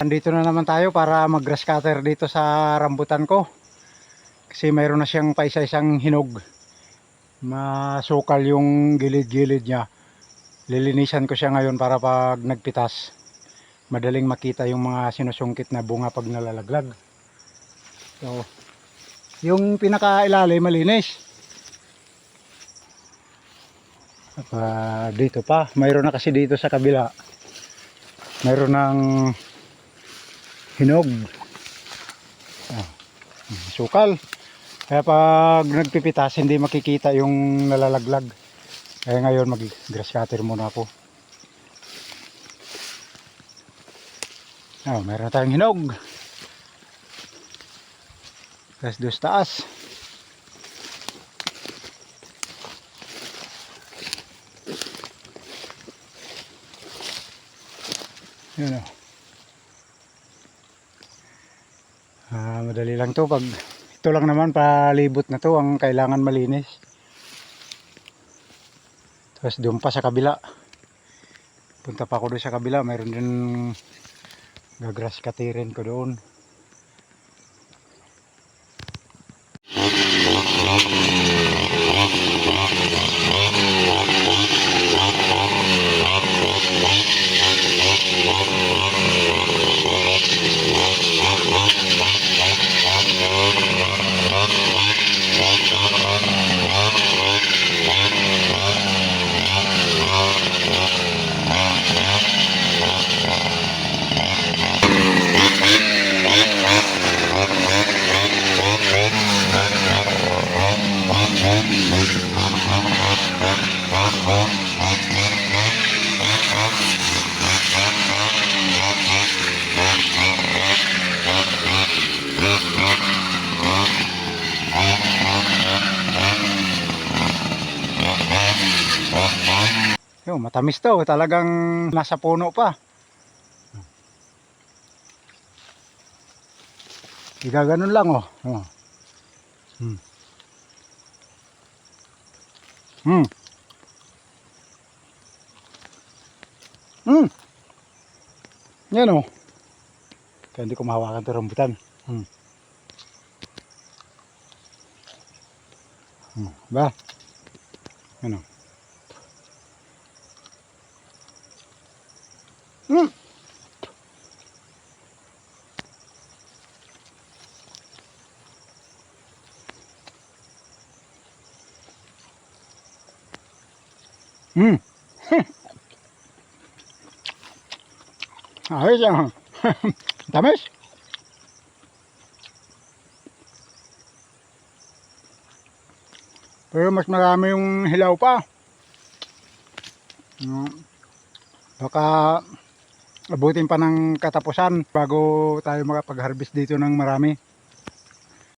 andito na naman tayo para mag grass cutter dito sa rambutan ko. Kasi mayroon na siyang paisa-isang hinog. Masukal yung gilid-gilid niya. Lilinisan ko siya ngayon para pag nagpitas, madaling makita yung mga sinusungkit na bunga pag nalalaglag. So, yung pinakailalim malinis. Dito pa, mayroon na kasi dito sa kabila. Mayroon ng hinog. Sukal. Kaya pag nagpipitas hindi makikita yung nalalaglag. Kaya ngayon mag grass cutter muna ako. Mayroon na tayong hinog. Tapos dos taas. Yun o. Madali lang to. Pag ito lang naman palibot na to ang kailangan malinis. Tapos doon pa sa kabila. Punta pa ako doon sa kabila. Mayroon din gagrass cutterin ko doon. Yo, matamis to, talagang nasa puno pa. Igaganon lang oh. Yan oh. Kaya hindi ko mahawakan ito rambutan. Ba? Ano? Ayos yan. Tamis. Pero mas marami yung hilaw pa. Baka abutin pa ng katapusan bago tayo makapag-harvest dito ng marami.